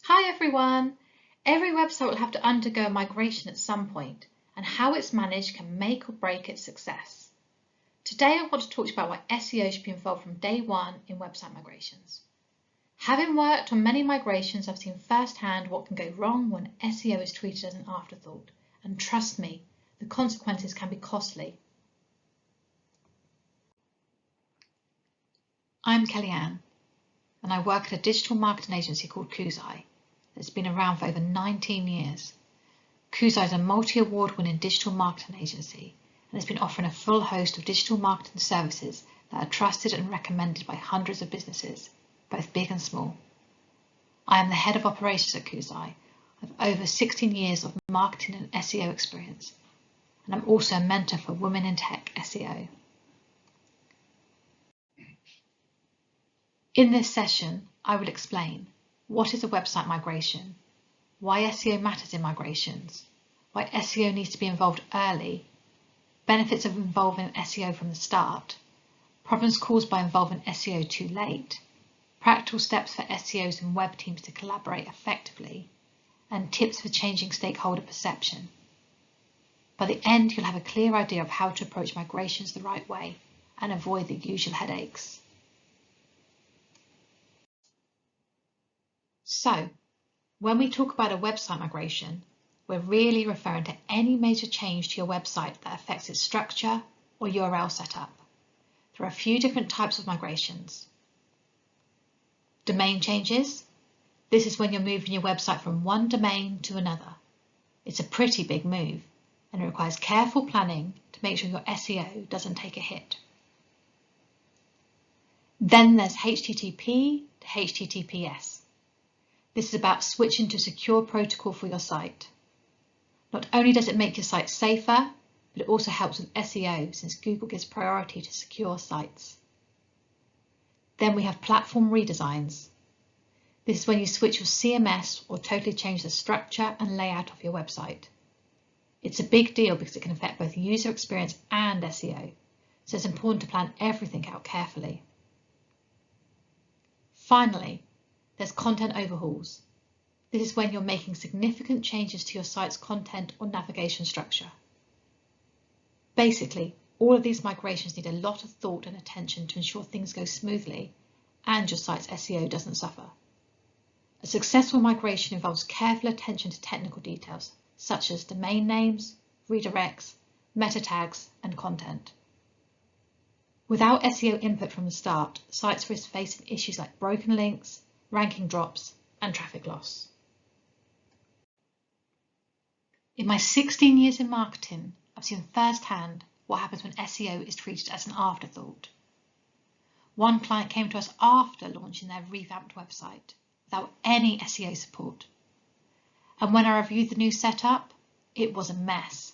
Hi everyone! Every website will have to undergo a migration at some point, and how it's managed can make or break its success. Today I want to talk to you about why SEO should be involved from day one in website migrations. Having worked on many migrations, I've seen firsthand what can go wrong when SEO is treated as an afterthought, and trust me, the consequences can be costly. I'm Kellyanne, and I work at a digital marketing agency called Koozai that's been around for over 19 years. Koozai is a multi-award winning digital marketing agency and has been offering a full host of digital marketing services that are trusted and recommended by hundreds of businesses, both big and small. I am the head of operations at Koozai. I have over 16 years of marketing and SEO experience, and I'm also a mentor for Women in Tech SEO. In this session, I will explain what is a website migration, why SEO matters in migrations, why SEO needs to be involved early, benefits of involving SEO from the start, problems caused by involving SEO too late, practical steps for SEOs and web teams to collaborate effectively, and tips for changing stakeholder perception. By the end, you'll have a clear idea of how to approach migrations the right way and avoid the usual headaches. So, when we talk about a website migration, we're really referring to any major change to your website that affects its structure or URL setup. There are a few different types of migrations. Domain changes. This is when you're moving your website from one domain to another. It's a pretty big move and it requires careful planning to make sure your SEO doesn't take a hit. Then there's HTTP to HTTPS. This is about switching to a secure protocol for your site. Not only does it make your site safer, but it also helps with SEO since Google gives priority to secure sites. Then we have platform redesigns. This is when you switch your CMS or totally change the structure and layout of your website. It's a big deal because it can affect both user experience and SEO, so it's important to plan everything out carefully. Finally, there's content overhauls. This is when you're making significant changes to your site's content or navigation structure. Basically, all of these migrations need a lot of thought and attention to ensure things go smoothly and your site's SEO doesn't suffer. A successful migration involves careful attention to technical details such as domain names, redirects, meta tags, and content. Without SEO input from the start, sites risk facing issues like broken links, ranking drops, and traffic loss. In my 16 years in marketing, I've seen firsthand what happens when SEO is treated as an afterthought. One client came to us after launching their revamped website without any SEO support. And when I reviewed the new setup, it was a mess.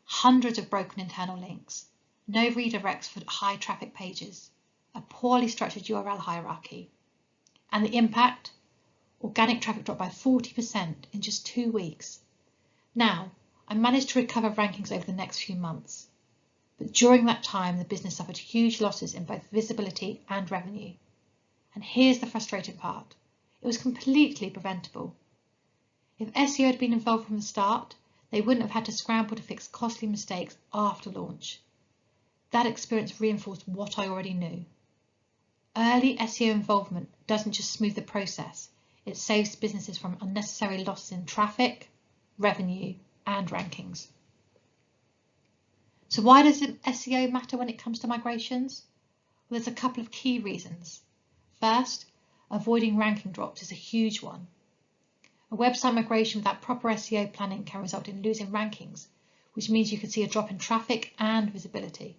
Hundreds of broken internal links, no redirects for high traffic pages, a poorly structured URL hierarchy. And the impact? Organic traffic dropped by 40% in just 2 weeks. Now, I managed to recover rankings over the next few months, but during that time the business suffered huge losses in both visibility and revenue. And here's the frustrating part. It was completely preventable. If SEO had been involved from the start, they wouldn't have had to scramble to fix costly mistakes after launch. That experience reinforced what I already knew. Early SEO involvement doesn't just smooth the process, it saves businesses from unnecessary losses in traffic, revenue, and rankings. So why does SEO matter when it comes to migrations? Well, there's a couple of key reasons. First, avoiding ranking drops is a huge one. A website migration without proper SEO planning can result in losing rankings, which means you could see a drop in traffic and visibility.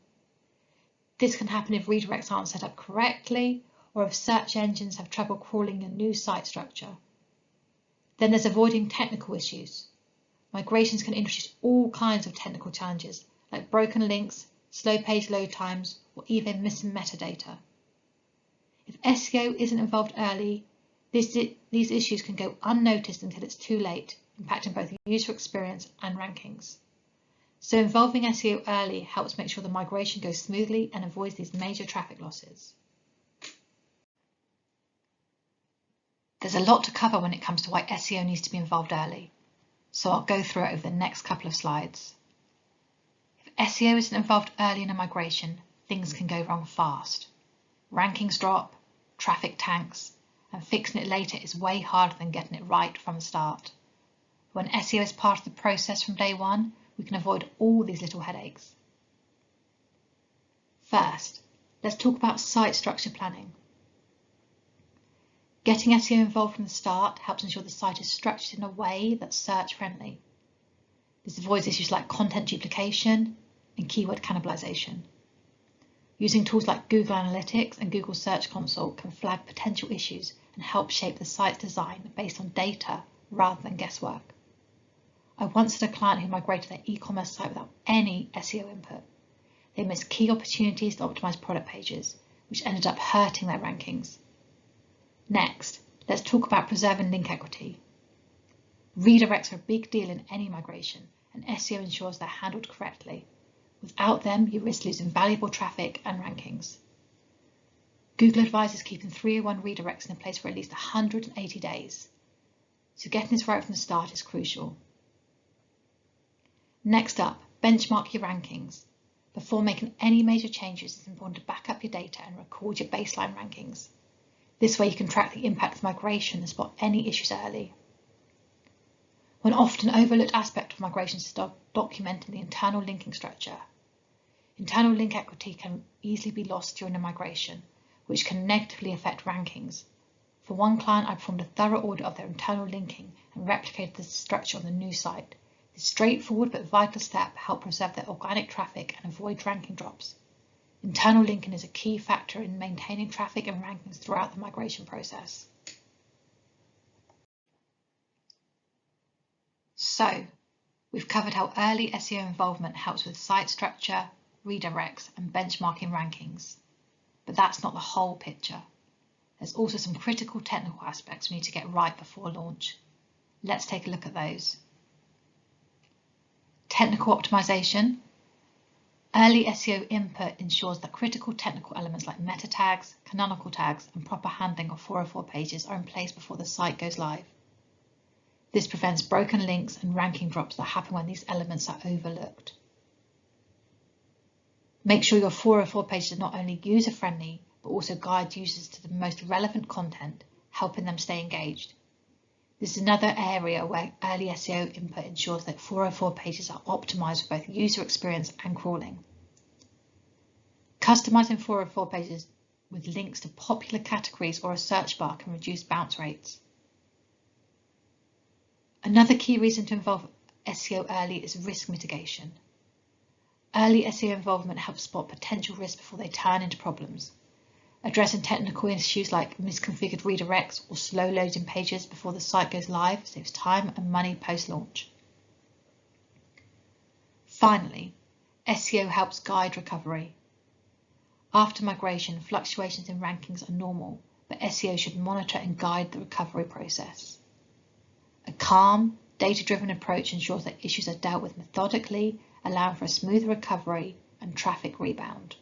This can happen if redirects aren't set up correctly or if search engines have trouble crawling your new site structure. Then there's avoiding technical issues. Migrations can introduce all kinds of technical challenges like broken links, slow page load times, or even missing metadata. If SEO isn't involved early, these issues can go unnoticed until it's too late, impacting both user experience and rankings. So involving SEO early helps make sure the migration goes smoothly and avoids these major traffic losses. The There's a lot to cover when it comes to why SEO needs to be involved early, so I'll go through it over the next couple of slides. If SEO isn't involved early in a migration, things can go wrong fast. Rankings drop, traffic tanks, and fixing it later is way harder than getting it right from the start. When SEO is part of the process from day one, we can avoid all these little headaches. First, let's talk about site structure planning. Getting SEO involved from the start helps ensure the site is structured in a way that's search friendly. This avoids issues like content duplication and keyword cannibalization. Using tools like Google Analytics and Google Search Console can flag potential issues and help shape the site's design based on data rather than guesswork. I once had a client who migrated their e-commerce site without any SEO input. They missed key opportunities to optimize product pages, which ended up hurting their rankings. Next, let's talk about preserving link equity. Redirects are a big deal in any migration, and SEO ensures they're handled correctly. Without them, you risk losing valuable traffic and rankings. Google advises keeping 301 redirects in place for at least 180 days, so getting this right from the start is crucial. Next up, benchmark your rankings. Before making any major changes, it's important to back up your data and record your baseline rankings. This way you can track the impact of migration and spot any issues early. One often overlooked aspect of migrations is documenting the internal linking structure. Internal link equity can easily be lost during a migration, which can negatively affect rankings. For one client, I performed a thorough audit of their internal linking and replicated the structure on the new site. This straightforward but vital step helped preserve their organic traffic and avoid ranking drops. Internal linking is a key factor in maintaining traffic and rankings throughout the migration process. So, we've covered how early SEO involvement helps with site structure, redirects, and benchmarking rankings. But that's not the whole picture. There's also some critical technical aspects we need to get right before launch. Let's take a look at those. Technical optimization. Early SEO input ensures that critical technical elements like meta tags, canonical tags, and proper handling of 404 pages are in place before the site goes live. This prevents broken links and ranking drops that happen when these elements are overlooked. Make sure your 404 pages are not only user-friendly, but also guide users to the most relevant content, helping them stay engaged. This is another area where early SEO input ensures that 404 pages are optimized for both user experience and crawling. Customizing 404 pages with links to popular categories or a search bar can reduce bounce rates. Another key reason to involve SEO early is risk mitigation. Early SEO involvement helps spot potential risks before they turn into problems. Addressing technical issues like misconfigured redirects or slow loading pages before the site goes live saves time and money post-launch. Finally, SEO helps guide recovery. After migration, fluctuations in rankings are normal, but SEO should monitor and guide the recovery process. A calm, data-driven approach ensures that issues are dealt with methodically, allowing for a smoother recovery and traffic rebound.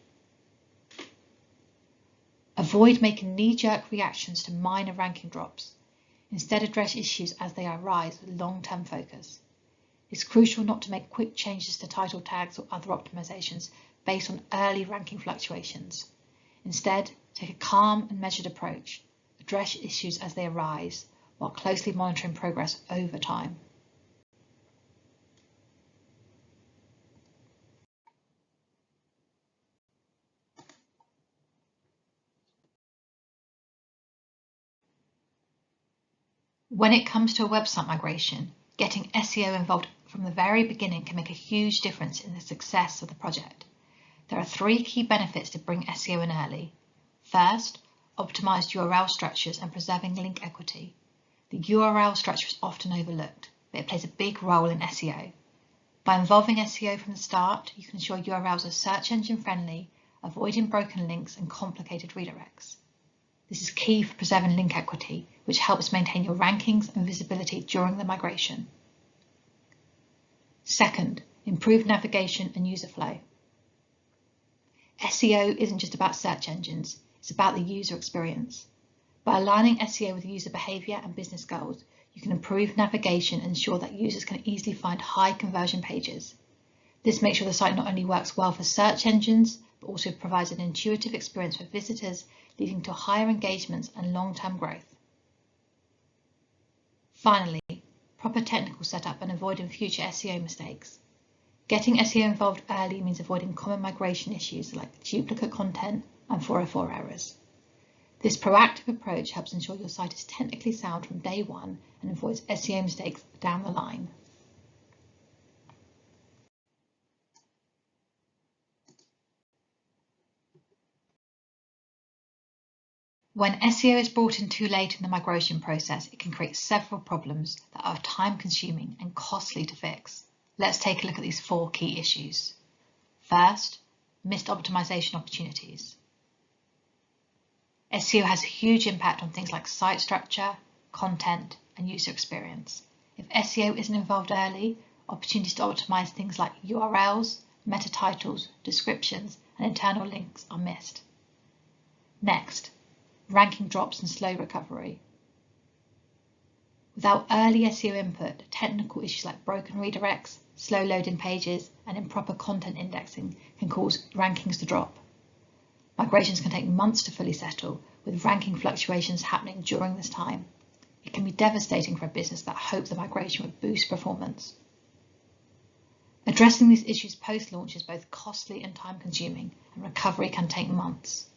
Avoid making knee-jerk reactions to minor ranking drops. Instead, address issues as they arise with long-term focus. It's crucial not to make quick changes to title tags or other optimizations based on early ranking fluctuations. Instead, take a calm and measured approach. Address issues as they arise, while closely monitoring progress over time. When it comes to a website migration, getting SEO involved from the very beginning can make a huge difference in the success of the project. There are 3 key benefits to bring SEO in early. First, optimized URL structures and preserving link equity. The URL structure is often overlooked, but it plays a big role in SEO. By involving SEO from the start, you can ensure URLs are search engine friendly, avoiding broken links and complicated redirects. This is key for preserving link equity, which helps maintain your rankings and visibility during the migration. Second, improved navigation and user flow. SEO isn't just about search engines, it's about the user experience. By aligning SEO with user behavior and business goals, you can improve navigation and ensure that users can easily find high conversion pages. This makes sure the site not only works well for search engines, but also provides an intuitive experience for visitors, leading to higher engagements and long-term growth. Finally, proper technical setup and avoiding future SEO mistakes. Getting SEO involved early means avoiding common migration issues like duplicate content and 404 errors. This proactive approach helps ensure your site is technically sound from day one and avoids SEO mistakes down the line. When SEO is brought in too late in the migration process, it can create several problems that are time-consuming and costly to fix. Let's take a look at these 4 key issues. First, missed optimization opportunities. SEO has a huge impact on things like site structure, content, and user experience. If SEO isn't involved early, opportunities to optimize things like URLs, meta titles, descriptions, and internal links are missed. Next, ranking drops and slow recovery. Without early SEO input, technical issues like broken redirects, slow loading pages, and improper content indexing can cause rankings to drop. Migrations can take months to fully settle, with ranking fluctuations happening during this time. It can be devastating for a business that hoped the migration would boost performance. Addressing these issues post-launch is both costly and time-consuming, and recovery can take months.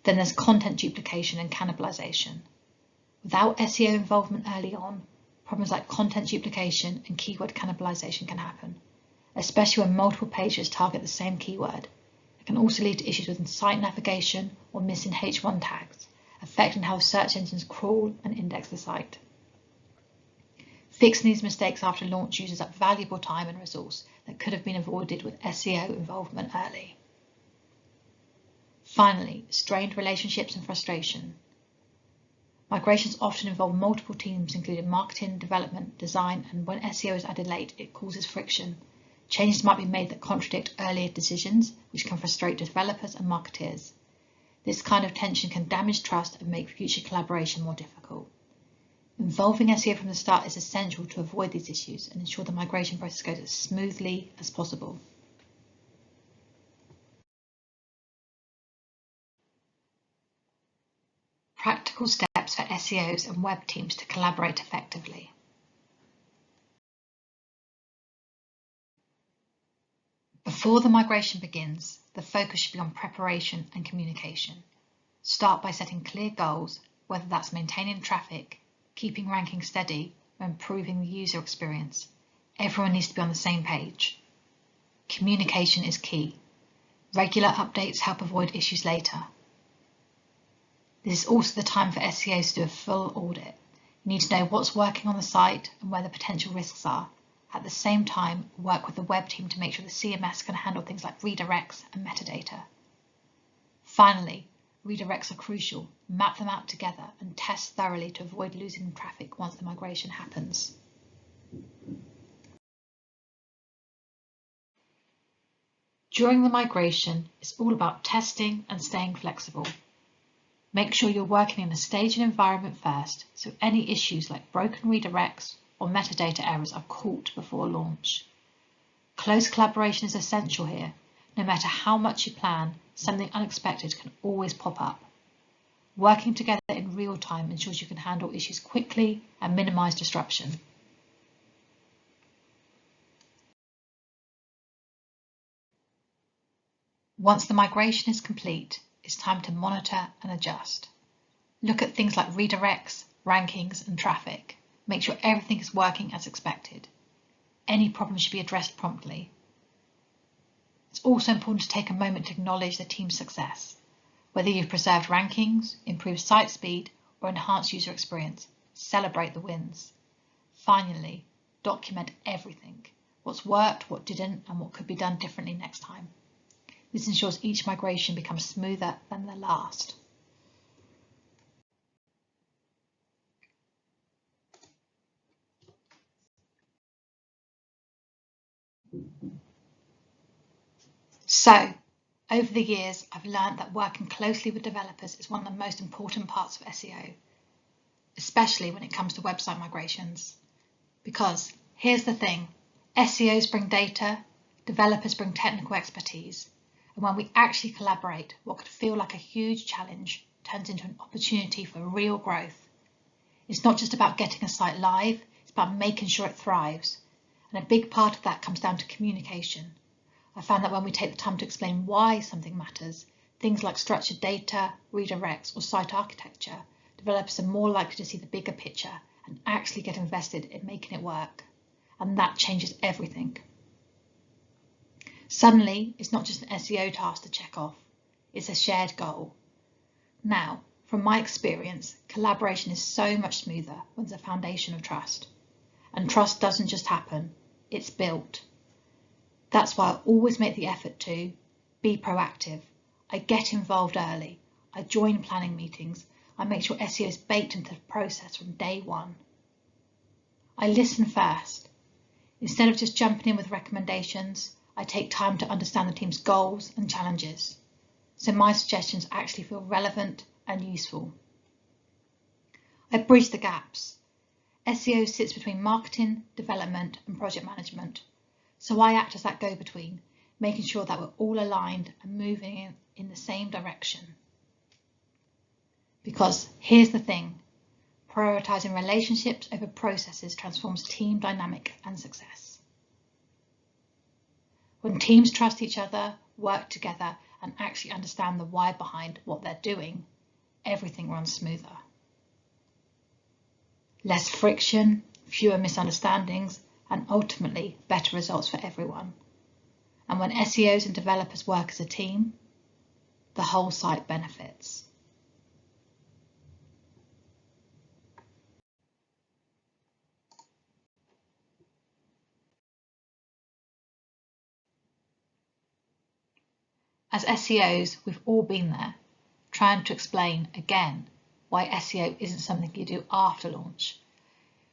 Then there's content duplication and cannibalization. Without SEO involvement early on, problems like content duplication and keyword cannibalization can happen, especially when multiple pages target the same keyword. It can also lead to issues with site navigation or missing H1 tags, affecting how search engines crawl and index the site. Fixing these mistakes after launch uses up valuable time and resource that could have been avoided with SEO involvement early. Finally, strained relationships and frustration. Migrations often involve multiple teams, including marketing, development, design, and when SEO is added late, it causes friction. Changes might be made that contradict earlier decisions, which can frustrate developers and marketeers. This kind of tension can damage trust and make future collaboration more difficult. Involving SEO from the start is essential to avoid these issues and ensure the migration process goes as smoothly as possible. Practical steps for SEOs and web teams to collaborate effectively. Before the migration begins, the focus should be on preparation and communication. Start by setting clear goals, whether that's maintaining traffic, keeping rankings steady, or improving the user experience. Everyone needs to be on the same page. Communication is key. Regular updates help avoid issues later. This is also the time for SEOs to do a full audit. You need to know what's working on the site and where the potential risks are. At the same time, work with the web team to make sure the CMS can handle things like redirects and metadata. Finally, redirects are crucial. Map them out together and test thoroughly to avoid losing traffic once the migration happens. During the migration, it's all about testing and staying flexible. Make sure you're working in a staged environment first, so any issues like broken redirects or metadata errors are caught before launch. Close collaboration is essential here. No matter how much you plan, something unexpected can always pop up. Working together in real time ensures you can handle issues quickly and minimize disruption. Once the migration is complete, it's time to monitor and adjust. Look at things like redirects, rankings, and traffic. Make sure everything is working as expected. Any problem should be addressed promptly. It's also important to take a moment to acknowledge the team's success. Whether you've preserved rankings, improved site speed, or enhanced user experience, celebrate the wins. Finally, document everything. What's worked, what didn't, and what could be done differently next time. This ensures each migration becomes smoother than the last. So, Over the years, I've learned that working closely with developers is one of the most important parts of SEO, especially when it comes to website migrations. Because here's the thing, SEOs bring data, developers bring technical expertise, and when we actually collaborate, what could feel like a huge challenge turns into an opportunity for real growth. It's not just about getting a site live, it's about making sure it thrives. And a big part of that comes down to communication. I found that when we take the time to explain why something matters, things like structured data, redirects, or site architecture, developers are more likely to see the bigger picture and actually get invested in making it work. And that changes everything. Suddenly, it's not just an SEO task to check off, it's a shared goal. Now, from my experience, collaboration is so much smoother when there's a foundation of trust. And trust doesn't just happen, it's built. That's why I always make the effort to be proactive. I get involved early. I join planning meetings. I make sure SEO is baked into the process from day one. I listen first. Instead of just jumping in with recommendations, I take time to understand the team's goals and challenges, so my suggestions actually feel relevant and useful. I bridge the gaps. SEO sits between marketing, development, and project management. So I act as that go-between, making sure that we're all aligned and moving in the same direction. Because here's the thing, prioritizing relationships over processes transforms team dynamic and success. When teams trust each other, work together, and actually understand the why behind what they're doing, everything runs smoother. Less friction, fewer misunderstandings, and ultimately better results for everyone. And when SEOs and developers work as a team, the whole site benefits. As SEOs, we've all been there, trying to explain again why SEO isn't something you do after launch.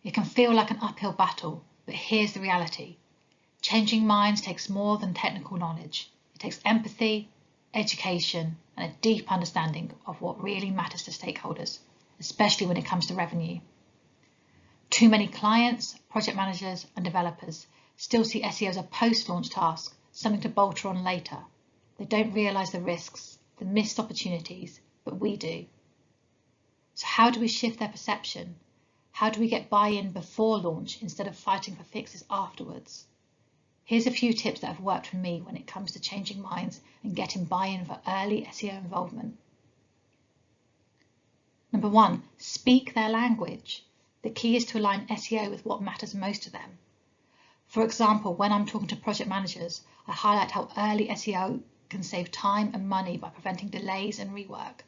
It can feel like an uphill battle, but here's the reality. Changing minds takes more than technical knowledge. It takes empathy, education, and a deep understanding of what really matters to stakeholders, especially when it comes to revenue. Too many clients, project managers, and developers still see SEO as a post-launch task, something to bolt on later. They don't realise the risks, the missed opportunities, but we do. So how do we shift their perception? How do we get buy-in before launch instead of fighting for fixes afterwards? Here's a few tips that have worked for me when it comes to changing minds and getting buy-in for early SEO involvement. Number 1, speak their language. The key is to align SEO with what matters most to them. For example, when I'm talking to project managers, I highlight how early SEO can save time and money by preventing delays and rework.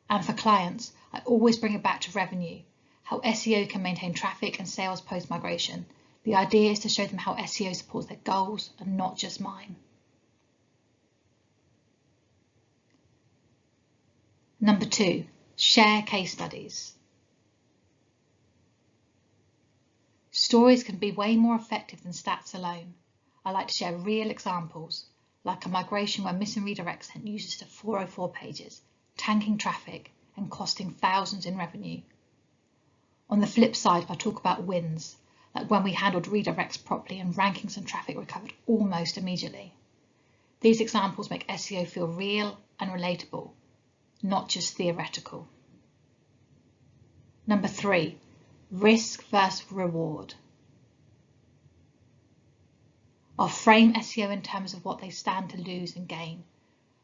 And for clients, I always bring it back to revenue, how SEO can maintain traffic and sales post-migration. The idea is to show them how SEO supports their goals and not just mine. Number 2, share case studies. Stories can be way more effective than stats alone. I like to share real examples, like a migration where missing redirects sent users to 404 pages, tanking traffic and costing thousands in revenue. On the flip side, I talk about wins, like when we handled redirects properly and rankings and traffic recovered almost immediately. These examples make SEO feel real and relatable, not just theoretical. Number 3, risk versus reward. I'll frame SEO in terms of what they stand to lose and gain.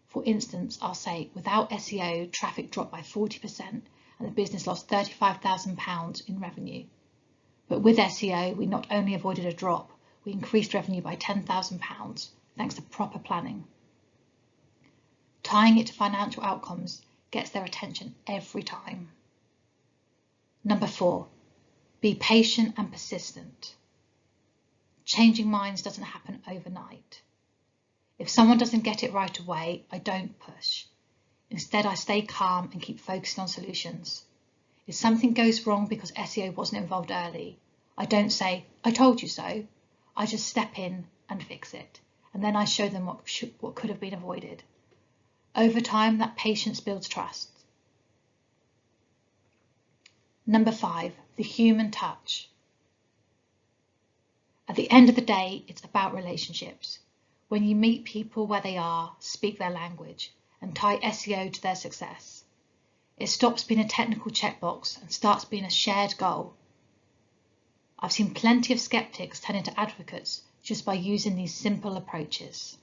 For instance, I'll say, without SEO, traffic dropped by 40% and the business lost £35,000 in revenue. But with SEO, we not only avoided a drop, we increased revenue by £10,000 thanks to proper planning. Tying it to financial outcomes gets their attention every time. Number 4, be patient and persistent. Changing minds doesn't happen overnight. If someone doesn't get it right away, I don't push. Instead, I stay calm and keep focusing on solutions. If something goes wrong because SEO wasn't involved early, I don't say, I told you so. I just step in and fix it. And then I show them what could have been avoided. Over time, that patience builds trust. Number 5, the human touch. At the end of the day, it's about relationships. When you meet people where they are, speak their language, and tie SEO to their success, it stops being a technical checkbox and starts being a shared goal. I've seen plenty of skeptics turn into advocates just by using these simple approaches.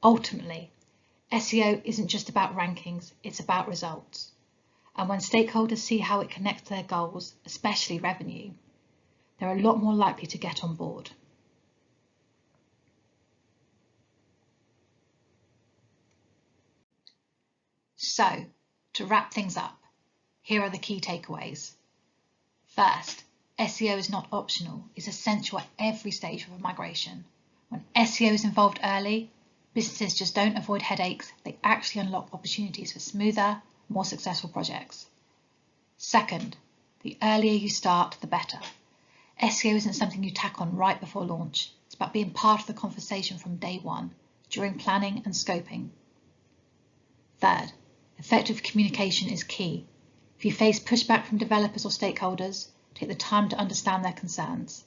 Ultimately, SEO isn't just about rankings, it's about results. And when stakeholders see how it connects to their goals, especially revenue, they're a lot more likely to get on board. So, to wrap things up, here are the key takeaways. First, SEO is not optional, it's essential at every stage of a migration. When SEO is involved early, businesses just don't avoid headaches, they actually unlock opportunities for smoother, more successful projects. Second, the earlier you start, the better. SEO isn't something you tack on right before launch. It's about being part of the conversation from day one, during planning and scoping. Third, effective communication is key. If you face pushback from developers or stakeholders, take the time to understand their concerns.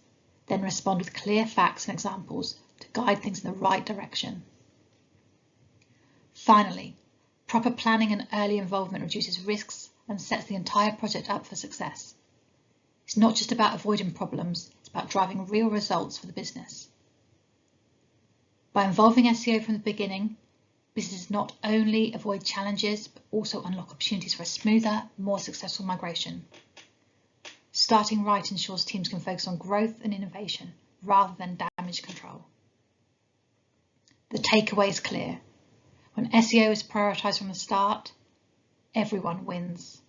Then respond with clear facts and examples to guide things in the right direction. Finally, proper planning and early involvement reduces risks and sets the entire project up for success. It's not just about avoiding problems, it's about driving real results for the business. By involving SEO from the beginning, businesses not only avoid challenges, but also unlock opportunities for a smoother, more successful migration. Starting right ensures teams can focus on growth and innovation rather than damage control. The takeaway is clear. When SEO is prioritised from the start, everyone wins.